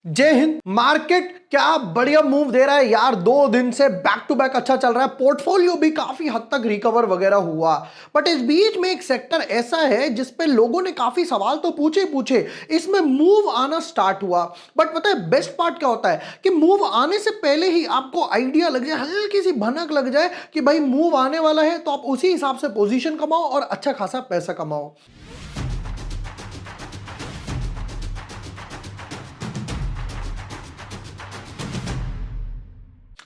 जय हिंद। मार्केट क्या बढ़िया मूव दे रहा है यार। 2 दिन से बैक टू बैक अच्छा चल रहा है। पोर्टफोलियो भी काफी हद तक रिकवर वगैरह हुआ, बट इस बीच में एक सेक्टर ऐसा है जिसपे लोगों ने काफी सवाल तो पूछे पूछे, इसमें मूव आना स्टार्ट हुआ। बट पता है बेस्ट पार्ट क्या होता है कि मूव आने से पहले ही आपको आइडिया लग जाए, हल्की सी भनक लग जाए कि भाई मूव आने वाला है, तो आप उसी हिसाब से पोजीशन कमाओ और अच्छा खासा पैसा कमाओ।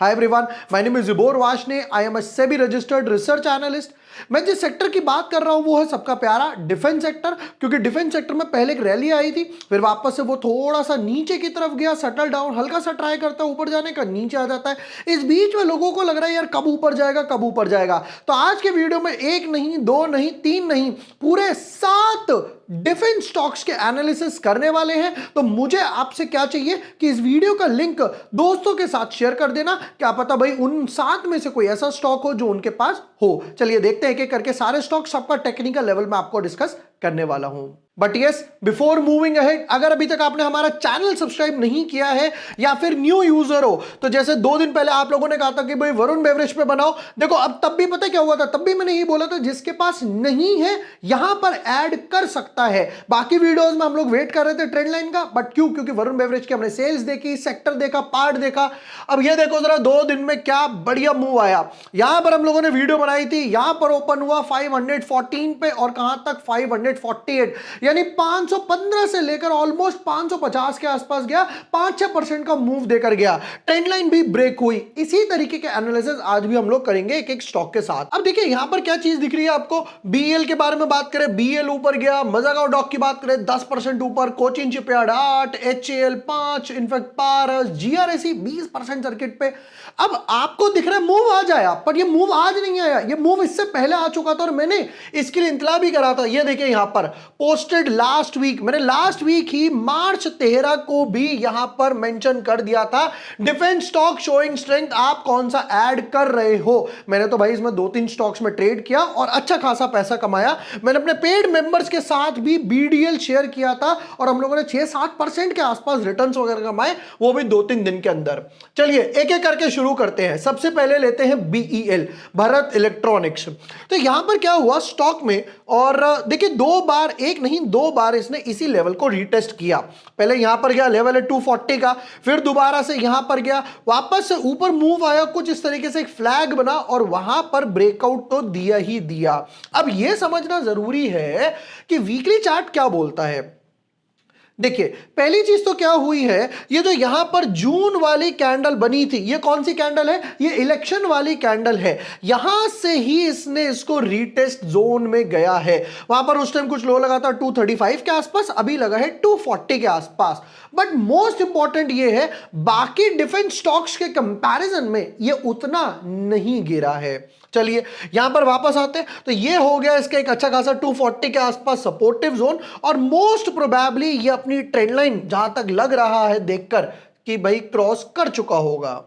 Hi everyone, my name is Jubor Washne. I am a SEBI registered research analyst. मैं जिस सेक्टर की बात कर रहा हूं वो है सबका प्यारा डिफेंस सेक्टर, क्योंकि डिफेंस सेक्टर में पहले एक रैली आई थी, फिर वापस से वो थोड़ा सा नीचे की तरफ गया, सेटल डाउन, हल्का सा ट्राई करता है ऊपर जाने का, नीचे आ जाता है। इस बीच में लोगों को लग रहा है यार कब ऊपर जाएगा, कब ऊपर जाएगा। तो आज के वीडियो में एक नहीं, दो नहीं, तीन नहीं, पूरे 7 डिफेंस स्टॉक्स के एनालिसिस करने वाले हैं। तो मुझे आपसे क्या चाहिए कि इस वीडियो का लिंक दोस्तों के साथ शेयर कर देना। क्या पता भाई उन 7 में से कोई ऐसा स्टॉक हो जो उनके पास हो। चलिए देखते हैं एक एक करके सारे स्टॉक, सबका टेक्निकल लेवल में आपको डिस्कस करने वाला हूं। But yes, before moving ahead, अगर अभी तक आपने हमारा चैनल सब्सक्राइब नहीं किया है या फिर न्यू यूजर हो, तो जैसे 2 दिन पहले आप लोगों ने कहा था कि भाई वरुण बेवरेज पे बनाओ, देखो अब तब भी पता क्या हुआ था, तब भी मैंने यही बोला था जिसके पास नहीं है यहां पर ऐड कर सकता है। बाकी वीडियोस में हम लोग वेट कर रहे थे ट्रेंड लाइन का, बट क्यों? क्योंकि वरुण बेवरेज की हमने सेल्स देखी, सेक्टर देखा, पार्ट देखा। अब ये देखो जरा 2 दिन में क्या बढ़िया मूव आया। यहां पर हम लोगों ने वीडियो बनाई थी, यहां पर ओपन हुआ 514 पे और कहां तक 548, यानी 515 से लेकर ऑलमोस्ट 550 के आसपास गया, 5-6% का मूव देकर गया। ट्रेंड लाइन भी ब्रेक हुई। इसी तरीके के एनालिसिस आज भी हम लोग करेंगे एक एक स्टॉक के साथ। अब देखिए यहां पर क्या चीज दिख रही है आपको। बीएल के बारे में बात करें, बीएल ऊपर गया। मजागांव डॉक की बात करें 10% ऊपर, कोचिन शिपयार्ड 8, एचएएल 5, इनफैक्ट पारस, जीआरएसी 20% सर्किट पे। अब आपको दिख रहा है मूव आज आया, पर ये मूव आज नहीं आया, ये मूव इससे पहले आ चुका था और मैंने इसके लिए इंतला भी करा था। ये देखिए यहां पर पोस्टेड लास्ट वीक, मैंने लास्ट वीक ही मार्च 13 को भी यहां पर मेंशन कर दिया था, डिफेंस स्टॉक शोइंग स्ट्रेंथ, आप कौन सा ऐड कर रहे हो। मैंने तो भाई इसमें 2-3 स्टॉक्स में ट्रेड किया और अच्छा खासा पैसा कमाया। मैंने अपने पेड मेंबर्स के साथ भी बीडीएल शेयर किया था और हम लोगों ने 6-7% के आसपास रिटर्न्स वगैरह कमाए, वो भी 2-3 दिन के अंदर। चलिए एक एक करके शुरू करते हैं। सबसे पहले लेते हैं बीईएल, भारत इलेक्ट्रॉनिक्स। तो यहां पर क्या हुआ स्टॉक में, और देखिए 2 बार, एक नहीं 2 बार इसने इसी लेवल को रीटेस्ट किया। पहले यहां पर गया, लेवल है 240 का, फिर दोबारा से यहां पर गया, वापस से ऊपर मूव आया, कुछ इस तरीके से एक फ्लैग बना और वहां पर ब्रेकआउट तो दिया ही दिया। अब यह समझना जरूरी है कि वीकली चार्ट क्या बोलता है। देखिए पहली चीज तो क्या हुई है, ये जो यहां पर जून वाली कैंडल बनी थी, ये कौन सी कैंडल है? ये इलेक्शन वाली कैंडल है। यहां से ही इसने इसको रीटेस्ट जोन में गया है। वहां पर उस टाइम कुछ लो लगा था 235 के आसपास, अभी लगा है 240 के आसपास। बट मोस्ट इंपॉर्टेंट ये है, बाकी डिफेंस स्टॉक्स के कंपैरिजन में ये उतना नहीं गिरा है। चलिए यहां पर वापस आते हैं, तो ये हो गया इसका एक अच्छा खासा 240 के आसपास सपोर्टिव जोन, और मोस्ट प्रोबेबली ये अपनी ट्रेंड लाइन जहां तक लग रहा है देखकर कि भाई क्रॉस कर चुका होगा।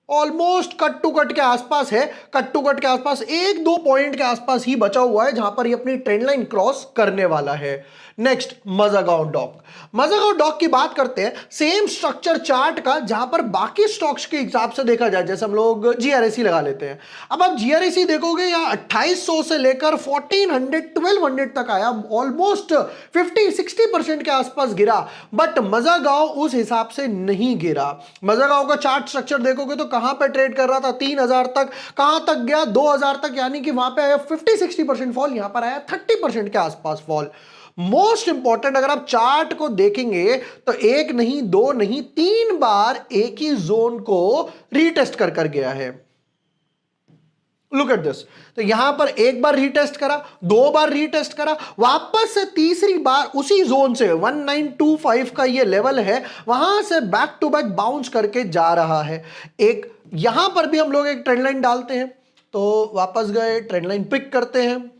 ऑलमोस्ट कट टू कट के आसपास है, कट टू कट के आसपास 1-2 पॉइंट के आसपास ही बचा हुआ है जहां पर ये अपनी ट्रेंड लाइन क्रॉस करने वाला है। Next Mazagon dock. Mazagon dock की बात करते हैं, सेम स्ट्रक्चर चार्ट का जहां पर बाकी स्टॉक्स के हिसाब से देखा जाए, जैसे हम लोग जीआरएसी लगा लेते हैं। अब आप जीआरएसी देखोगे यहां 2800 से लेकर 1400-1200 तक आया, ऑलमोस्ट 50-60% के आसपास गिरा। बट मजागांव उस हिसाब से नहीं गिरा। मजागांव का चार्ट स्ट्रक्चर देखोगे तो कहां पे ट्रेड कर रहा था, 3000 तक, कहां तक गया 2000 तक, यानी कि वहां पे आया 50-60% फॉल, यहां पर आया 30% के आसपास फॉल। मोस्ट इंपॉर्टेंट, अगर आप चार्ट को देखेंगे तो एक नहीं, 2 नहीं, 3 बार एक ही जोन को रीटेस्ट कर कर गया है। Look at this. तो यहां पर एक बार रीटेस्ट करा, 2 बार रीटेस्ट करा, वापस से तीसरी बार उसी जोन से 1925 का ये लेवल है, वहां से बैक टू बैक बाउंस करके जा रहा है। एक यहां पर भी हम लोग एक ट्रेंड लाइन डालते हैं, तो वापस गए, ट्रेंड लाइन पिक करते हैं,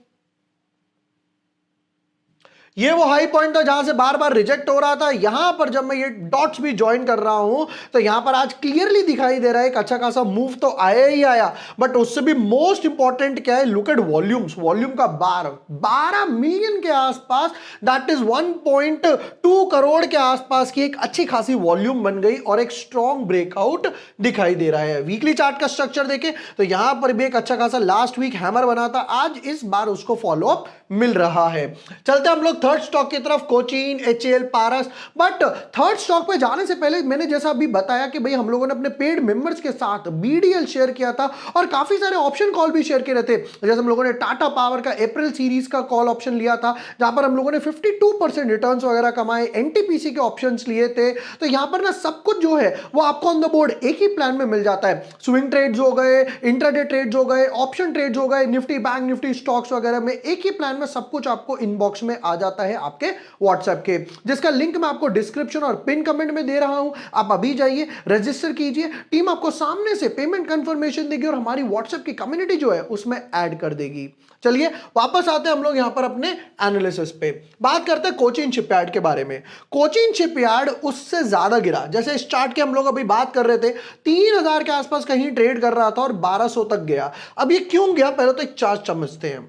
ये वो हाई पॉइंट था जहां से बार बार रिजेक्ट हो रहा था। यहां पर जब मैं ये डॉट्स भी ज्वाइन कर रहा हूं तो यहां पर आज क्लियरली दिखाई दे रहा है एक अच्छा खासा मूव तो आया ही आया, बट उससे भी मोस्ट इंपॉर्टेंट क्या है, लुक एट वॉल्यूम्स। वॉल्यूम का 12 मिलियन के आसपास, दैट इज 1.2 करोड़ के आसपास की एक अच्छी खासी वॉल्यूम बन गई और एक स्ट्रॉन्ग ब्रेकआउट दिखाई दे रहा है। वीकली चार्ट का स्ट्रक्चर देखें तो यहां पर भी एक अच्छा खासा लास्ट वीक हैमर बना था, आज इस बार उसको फॉलो अप मिल रहा है। चलते हम लोग थर्ड स्टॉक की तरफ, Cochin, HAL, Paras. But third stock पे जाने से पहले मैंने जैसा अभी बताया कि भाई हम लोगों ने अपने पेड मेंबर्स के साथ बीडीएल शेयर किया था और काफी सारे ऑप्शन कॉल भी शेयर किए थे। जैसे हम लोगों ने टाटा पावर का अप्रैल सीरीज का कॉल ऑप्शन लिया था जहां पर हम लोगों ने 52% रिटर्न्स वगैरह कमाए, एनटीपीसी के ऑप्शंस लिए थे। तो यहां पर ना सब कुछ जो है वो आपको ऑन द बोर्ड एक ही प्लान में मिल जाता है। स्विंग ट्रेड्स हो गए, इंट्राडे ट्रेड्स हो गए, ऑप्शन ट्रेड्स हो गए, निफ्टी बैंक निफ्टी स्टॉक्स वगैरह में एक ही प्लान में सब कुछ आपको इनबॉक्स में आ जाता है आपके व्हाट्सएप के, जिसका लिंक मैं आपको डिस्क्रिप्शन और पिन कमेंट में दे रहा हूं। आप अभी जाइए, रजिस्टर कीजिए, टीम आपको सामने से पेमेंट कंफर्मेशन देगी और हमारी व्हाट्सएप की कम्युनिटी जो है उसमें ऐड कर देगी। चलिए वापस आते हैं हम लोग यहां पर अपने एनालिसिस पे, बात करते हैं कोचिन शिपयार्ड के बारे में। कोचिन शिपयार्ड उससे ज्यादा गिरा, जैसे इस चार्ट के हम लोग अभी बात कर रहे थे 3000 के आसपास कहीं ट्रेड कर रहा था और 1200 तक गया। अब ये क्यों गया, पहले तो एक चार्ट समझते हैं।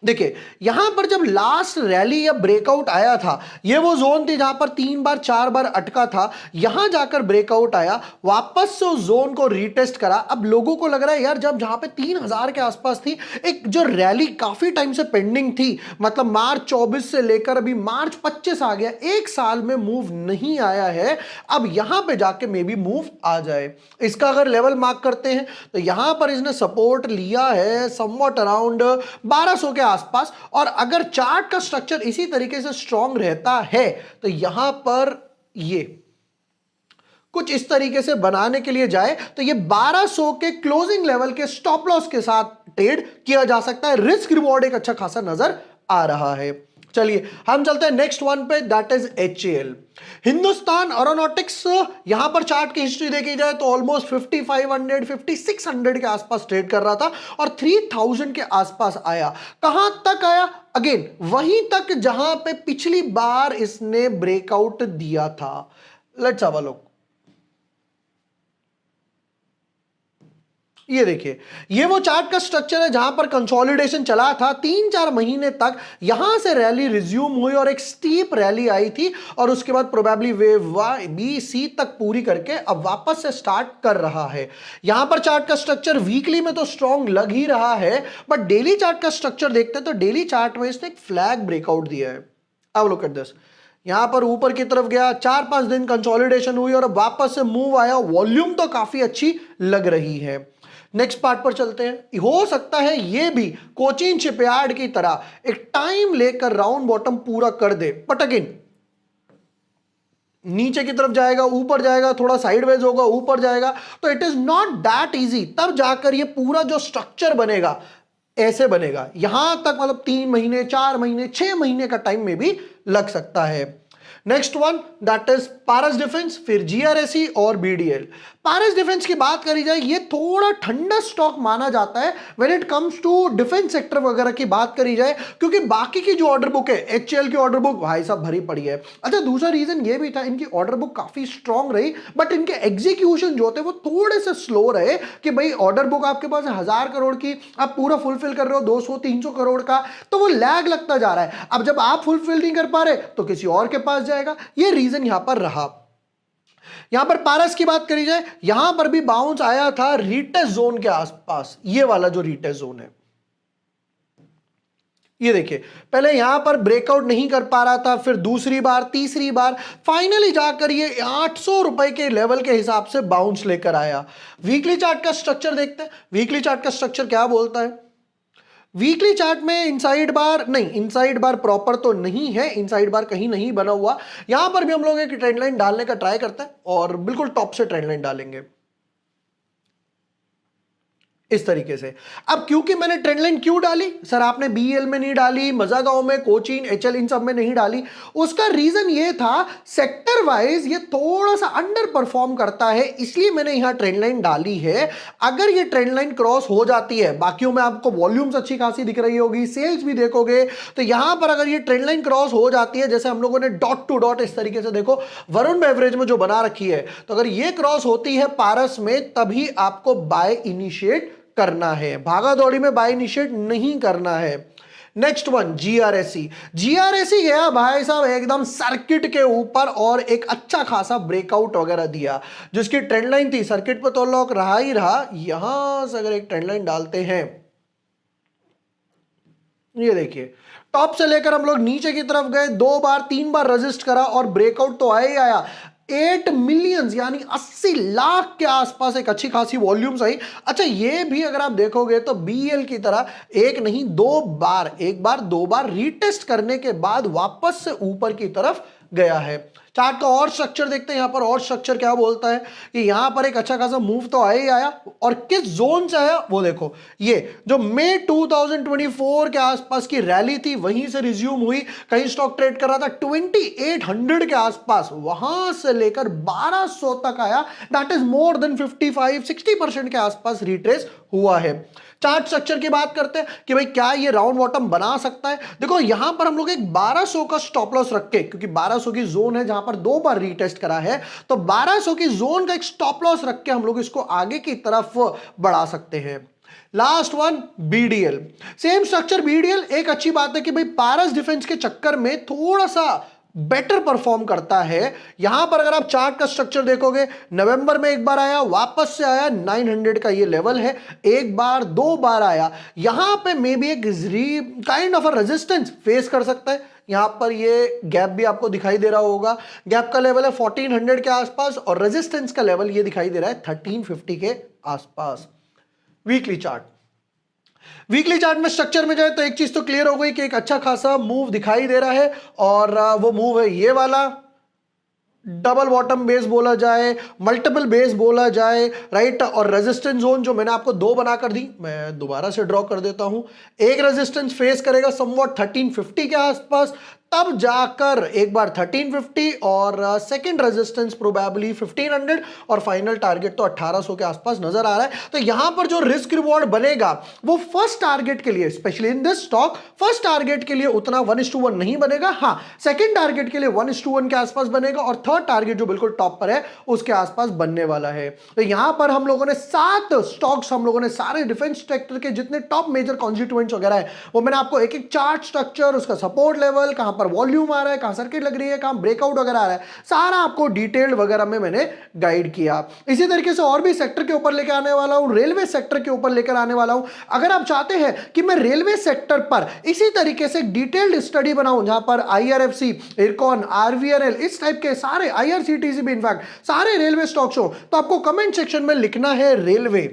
देखिए यहां पर जब लास्ट रैली या ब्रेकआउट आया था, ये वो जोन थी जहां पर 3 बार 4 बार अटका था, यहां जाकर ब्रेकआउट आया, वापस से उस जोन को रीटेस्ट करा। अब लोगों को लग रहा है यार जब जहां पे 3000 के आसपास थी, एक जो रैली काफी टाइम से पेंडिंग थी, मतलब मार्च 24 से लेकर अभी मार्च 25 आ गया, एक साल में मूव नहीं आया है, अब यहां पे जाके मे बी मूव आ जाए। इसका अगर लेवल मार्क करते हैं तो यहां पर इसने सपोर्ट लिया है समवॉट अराउंड 1200 के आसपास, और अगर चार्ट का स्ट्रक्चर इसी तरीके से स्ट्रांग रहता है तो यहां पर ये कुछ इस तरीके से बनाने के लिए जाए तो ये 1200 के क्लोजिंग लेवल के स्टॉप लॉस के साथ ट्रेड किया जा सकता है। रिस्क रिवॉर्ड एक अच्छा खासा नजर आ रहा है। चलिए हम चलते हैं नेक्स्ट वन पे, that is HAL, Hindustan aeronautics. यहां पर चार्ट की हिस्ट्री देखी जाए तो ऑलमोस्ट 5500 5600 के आसपास ट्रेड कर रहा था और 3000 के आसपास आया। कहां तक आया, अगेन वहीं तक जहां पे पिछली बार इसने ब्रेकआउट दिया था। Let's have a look. ये देखिए ये वो चार्ट का स्ट्रक्चर है जहां पर कंसोलिडेशन चला था 3-4 महीने तक, यहां से रैली रिज्यूम हुई और एक स्टीप रैली आई थी और उसके बाद probably wave Y B C तक पूरी करके अब वापस से स्टार्ट कर रहा है। यहां पर चार्ट का स्ट्रक्चर वीकली में तो स्ट्रॉन्ग लग ही रहा है, बट डेली चार्ट का स्ट्रक्चर देखते हैं तो डेली चार्ट में इसने एक फ्लैग ब्रेकआउट दिया है। अब लुक एट दिस, यहां पर ऊपर की तरफ गया, 4-5 दिन कंसोलिडेशन हुई और अब वापस से मूव आया, वॉल्यूम तो काफी अच्छी लग रही है। नेक्स्ट पार्ट पर चलते हैं। हो सकता है ये भी कोचिन शिपयार्ड की तरह एक टाइम लेकर राउंड बॉटम पूरा कर दे, बट अगेन नीचे की तरफ जाएगा, ऊपर जाएगा, थोड़ा साइडवेज होगा, ऊपर जाएगा, तो it is not that easy. तब जाकर ये पूरा जो स्ट्रक्चर बनेगा ऐसे बनेगा, यहां तक मतलब 3 महीने 4 महीने 6 महीने का टाइम में भी लग सकता है। Next one that is Paras defence, फिर जीआरएसई और बीडीएल। पारस डिफेंस की बात करी जाए, ये थोड़ा ठंडा स्टॉक माना जाता है when it comes to defence sector वगैरह की बात करी जाए, क्योंकि बाकी की जो ऑर्डर बुक है, एचएएल की ऑर्डर बुक भाई साहब भरी पड़ी है। अच्छा दूसरा रीजन ये भी था, इनकी ऑर्डर बुक काफी स्ट्रांग रही, बट इनके एग्जीक्यूशन जो थे वो थोड़े से स्लो रहे कि भाई ऑर्डर बुक आपके पास 1000 करोड़ की, आप पूरा फुलफिल कर रहे हो 200-300 करोड़ का, तो वो लैग लगता जा रहा है। अब जब आप फुलफिल नहीं कर पा रहे तो किसी और के पास जाएगा, ये रीजन यहां पर रहा। यहां पर पारस की बात करी जाए, यहां पर भी बाउंस आया था रीटेस्ट जोन के आसपास, ये वाला जो रीटेस्ट जोन है, ये देखिए पहले यहां पर ब्रेकआउट नहीं कर पा रहा था, फिर दूसरी बार तीसरी बार फाइनली जाकर ये 800 रुपए के लेवल के हिसाब से बाउंस लेकर आया। वीकली चार्ट का स्ट्रक्चर देखते हैं, वीकली चार्ट का स्ट्रक्चर क्या बोलता है। वीकली चार्ट में इनसाइड बार नहीं, इनसाइड बार प्रॉपर तो नहीं है, इनसाइड बार कहीं नहीं बना हुआ। यहां पर भी हम लोग एक ट्रेंड लाइन डालने का ट्राई करते हैं और बिल्कुल टॉप से ट्रेंड लाइन डालेंगे। इस तरीके से। अब क्योंकि मैंने ट्रेंड लाइन क्यों डाली, सर आपने बीएल में नहीं डाली, मजागांव में, कोचीन, एचएल इन सब में नहीं डाली, उसका रीजन ये था सेक्टर वाइज ये थोड़ा सा अंडर परफॉर्म करता है, इसलिए मैंने यहां ट्रेंड लाइन डाली है। अगर ये ट्रेंड लाइन क्रॉस हो जाती है, बाकियों में आपको वॉल्यूम्स अच्छी खासी दिख रही होगी, सेल्स भी देखोगे, तो यहां पर अगर ये ट्रेंड लाइन क्रॉस हो जाती है, जैसे हम लोगों ने डॉट टू डॉट इस तरीके से देखो वरुण बेवरेज में जो बना रखी है, तो अगर ये क्रॉस होती है पारस में, तभी आपको बाय इनिशिएट करना है, भागा दौड़ी में बाय इनिशिएट नहीं करना है। Next one GRSC. जीआरएससी गया भाई साहब एकदम सर्किट के ऊपर और एक अच्छा खासा ब्रेकआउट वगैरह दिया, जिसकी ट्रेंड लाइन थी सर्किट पर तो लॉक रहा ही रहा। यहां से अगर एक ट्रेंड लाइन डालते हैं, ये देखिए टॉप से लेकर हम लोग नीचे की तरफ गए, 2 बार 3 बार रेजिस्ट करा और ब्रेकआउट तो आया ही आया। 8 मिलियन यानी 80 लाख के आसपास एक अच्छी खासी वॉल्यूम्स आई। अच्छा ये भी अगर आप देखोगे तो बीएल की तरह एक नहीं 2 बार, एक बार 2 बार रीटेस्ट करने के बाद वापस से ऊपर की तरफ गया है। चार्ट का और स्ट्रक्चर देखते हैं, यहां पर और स्ट्रक्चर क्या बोलता है कि यहां पर एक अच्छा खासा मूव तो आया ही आया, और किस जोन से आया वो देखो, ये जो मई 2024 के आसपास की रैली थी वहीं से रिज्यूम हुई। कहीं स्टॉक ट्रेड कर रहा था 2800 के आसपास, वहां से लेकर 1200 तक आया, दैट इज मोर देन 55-60% के आसपास रिट्रेस हुआ है। चार्ट स्ट्रक्चर की बात करते हैं कि भाई क्या ये राउंड बॉटम बना सकता है। देखो यहां पर हम लोग एक 1200 का स्टॉप लॉस रख के, क्योंकि 1200 की जोन है जहां पर 2 बार रीटेस्ट करा है, तो 1200 की जोन का एक स्टॉप लॉस रख के हम लोग इसको आगे की तरफ बढ़ा सकते हैं। Last one BDL, same structure BDL. एक अच्छी बात है कि भाई पारस डिफेंस के चक्कर में थोड़ा सा बेटर परफॉर्म करता है। यहां पर अगर आप चार्ट का स्ट्रक्चर देखोगे, नवंबर में एक बार आया, वापस से आया, 900 का ये लेवल है, एक बार 2 बार आया, यहां पे मे बी एक kind of a resistance face कर सकता है। यहां पर ये गैप भी आपको दिखाई दे रहा होगा, गैप का लेवल है 1400 के आसपास और रेजिस्टेंस का लेवल ये दिखाई दे रहा है 1350 के आसपास। वीकली चार्ट, वीकली चार्ट में स्ट्रक्चर में जाए तो एक चीज तो क्लियर हो गई कि एक अच्छा खासा मूव दिखाई दे रहा है, और वो मूव है ये वाला, डबल बॉटम बेस बोला जाए, मल्टीपल बेस बोला जाए, राइट। और रेजिस्टेंस जोन जो मैंने आपको 2 बनाकर दी, मैं दोबारा से ड्रॉ कर देता हूं। एक रेजिस्टेंस फेस करेगा समवॉट 1350 के आसपास, तब जाकर एक बार 1350 और सेकंड रेजिस्टेंस प्रोबेबली 1500 और फाइनल टारगेट तो 1800 के आसपास नजर आ रहा है। तो यहां पर जो रिस्क रिवॉर्ड बनेगा वो फर्स्ट टारगेट के लिए, specially in this stock, first target के लिए उतना 1:1 नहीं बनेगा। हाँ, सेकंड टारगेट के लिए 1:1 के आसपास बनेगा और थर्ड टारगेट जो बिल्कुल टॉप पर है उसके आसपास बनने वाला है। तो यहां पर हम लोगों ने 7 स्टॉक्स, हम लोगों ने सारे डिफेंस सेक्टर के जितने टॉप मेजर कॉन्स्टिट्यूएंट्स वगैरह है वो मैंने आपको एक एक चार्ट स्ट्रक्चर, उसका सपोर्ट लेवल, कहां पर वॉल्यूम आ रहा है, कहां सर्किट लग रही है, कहां ब्रेकआउट वगैरह आ रहा है, सारा आपको डिटेल्ड वगैरह में मैंने गाइड किया। इसी तरीके से और भी सेक्टर के ऊपर लेकर आने वाला हूं, रेलवे सेक्टर के ऊपर लेकर आने वाला हूं। अगर आप चाहते हैं कि मैं रेलवे सेक्टर पर इसी तरीके से डिटेल्ड स्टडी बनाऊं जहां पर आईआरएफसी, इरकॉन, आरवीएनएल, इस टाइप के सारे, आईआरसीटीसी भी इनफैक्ट सारे रेलवे स्टॉक्स हो, तो आपको कमेंट सेक्शन में लिखना है रेलवे,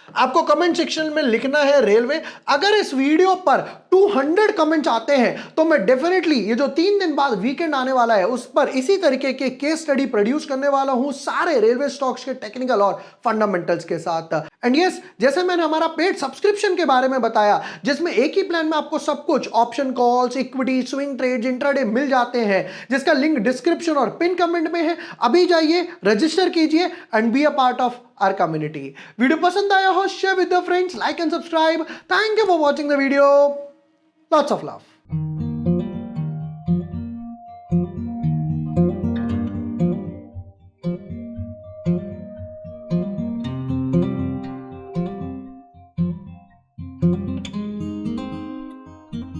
आपको कमेंट सेक्शन में लिखना है रेलवे। अगर इस वीडियो पर 200 कमेंट्स आते हैं तो मैं डेफिनेटली ये जो 3 दिन बाद वीकेंड आने वाला है उस पर इसी तरीके के केस स्टडी प्रोड्यूस करने वाला हूं, सारे रेलवे स्टॉक्स के टेक्निकल और फंडामेंटल्स के साथ। एंड यस, जैसे मैंने हमारा पेड सब्सक्रिप्शन के बारे में बताया, जिसमें एक ही प्लान में आपको सब कुछ option calls, equity, swing trades, intraday मिल जाते हैं, जिसका लिंक डिस्क्रिप्शन और पिन कमेंट में है। अभी जाइए, रजिस्टर कीजिए and be a part of our community. Video पसंद आया हो, share with your friends, like and subscribe. Thank you for watching the video. Lots of love.